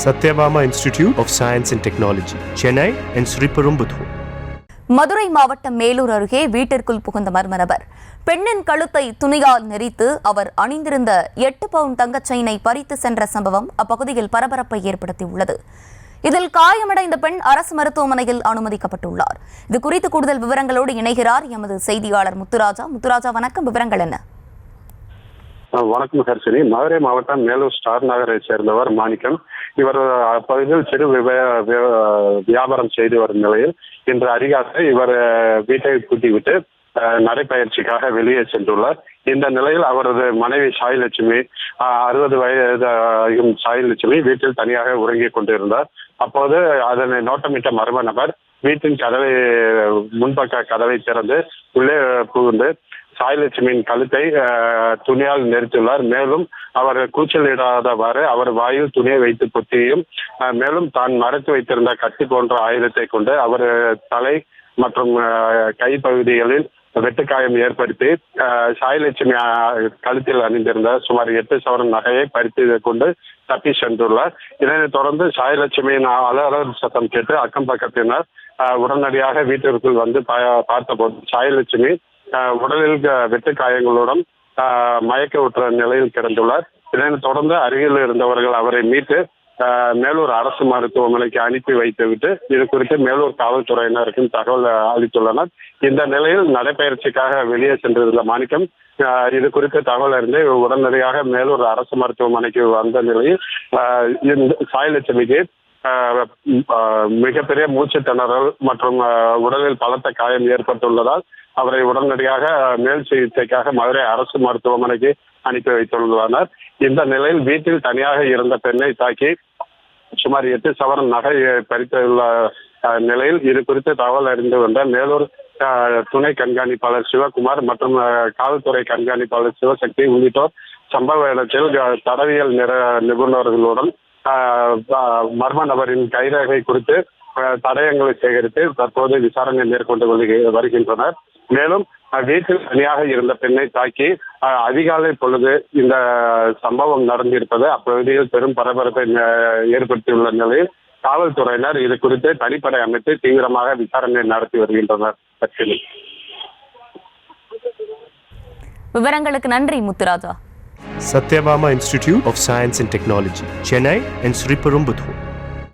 Satyabama Institute of Science and Technology, Chennai and Sriperumbudur. Madurai மாவட்டம் மேலூர் அருகே வீட்டிற்குள் புகுந்த மர்ம நபர் பெண்ணின் கழுத்தை துணியால் நெரித்து அவர் அணிந்திருந்த 8 பவுன் தங்கச் செயினை பறித்து சென்ற சம்பவம் அப்பகுதியில் பரபரப்பை ஏற்படுத்தியுள்ளது. இதில் காயமடைந்த பெண் அரசு மருத்துவமனையில் அனுமதிக்கப்பட்டுள்ளார். இது குறித்து கூடுதல் விவரங்களோடு இணைகிறார் எமது செய்தியாளர் முத்துராஜா. முத்துராஜா, வணக்கம். விவரங்கள் என்ன? வணக்கம் ஹர்ஷினி. மதுரை மாவட்டம் மேலூர் ஸ்டார் நகரை சேர்ந்தவர் மாணிக்கம். இவர் அப்பகுதியில் சிறு வியாபாரம் செய்து வரும் நிலையில் இன்று அதிகாலை இவர் வீட்டை கூட்டிவிட்டு நடைப்பயிற்சிக்காக வெளியே சென்றுள்ளார். இந்த நிலையில் அவரது மனைவி சாய்லட்சுமி 60 வயது சாய்லட்சுமி வீட்டில் தனியாக உறங்கிக் கொண்டிருந்தார். அப்போது அதனை நோட்டமிட்ட மர்ம நபர் வீட்டின் முன்பக்க கதவை திறந்து உள்ளே புகுந்து சாய்லட்சுமியின் கழுத்தை துணியால் நெரித்துள்ளார். மேலும் அவர் கூச்சலிடாதவாறு அவர் வாயில் துணியை வைத்து பொத்தியும் மேலும் தான் மறைத்து வைத்திருந்த கத்தி போன்ற ஆயுதத்தை கொண்டு அவர் தலை மற்றும் கை பகுதிகளில் வெட்டுக்காயம் ஏற்படுத்தி சாய்லட்சுமி கழுத்தில் அணிந்திருந்த சுமார் 8 சவரன் நகையை பறித்து கொண்டு தப்பி சென்றுள்ளார். இதனைத் தொடர்ந்து சாய்லட்சுமியின் அலறல் சத்தம் கேட்டு அக்கம் பக்கத்தினர் உடனடியாக வீட்டிற்குள் வந்து பார்த்தபோது சாய்லட்சுமி உடலில் வெட்டு காயங்களுடன் மயக்க உற்ற நிலையில் கிடந்துள்ளார். இதனைத் தொடர்ந்து அருகில் இருந்தவர்கள் அவரை மீட்டு மேலூர் அரசு மருத்துவமனைக்கு அனுப்பி வைத்துவிட்டு இது குறித்து மேலூர் காவல்துறையினருக்கும் தகவல் அளித்துள்ளனர். இந்த நிலையில் நடைப்பயிற்சிக்காக வெளியே சென்றிருந்த மாணிக்கம் இது குறித்து தகவல் அறிந்து உடனடியாக மேலூர் அரசு மருத்துவமனைக்கு வந்த நிலையில் சாய்லட்சுமிக்கு மிகப்பெரிய மூச்சு திணறல் மற்றும் உடலில் பலத்த காயம் ஏற்பட்டுள்ளதால் அவரை உடனடியாக மேல் சிகிச்சைக்காக மதுரை அரசு மருத்துவமனைக்கு அனுப்பி வைத்துள்ளனர். இந்த நிலையில் வீட்டில் தனியாக இருந்த பெண்ணை தாக்கி சுமார் 8 சவரன் நகை பறித்துள்ள நிலையில் இது குறித்து தகவல் அறிந்து வந்த மேலூர் துணை கண்காணிப்பாளர் சிவகுமார் மற்றும் காவல்துறை கண்காணிப்பாளர் சிவசக்தி உள்ளிட்டோர் சம்பவ இடத்தில் தடவியல் நிபுணர்களுடன் மர்ம நபரின் கைரேகை குறித்து தடயங்களை சேகரித்து தற்போது விசாரணை மேற்கொண்டு வருகின்றனர். மேலும் வீட்டில் தனியாக இருந்த பெண்ணை தாக்கி அதிகாலை பொழுது இந்த சம்பவம் நடந்திருப்பது அப்பகுதியில் பெரும் பரபரப்பை ஏற்படுத்தியுள்ள நிலையில் காவல்துறையினர் இது குறித்து தனிப்படை அமைத்து தீவிரமாக விசாரணை நடத்தி வருகின்றனர். விவரங்களுக்கு நன்றி Muthuraja. Satyabama Institute of Science and Technology, Chennai and Sriperumbudur.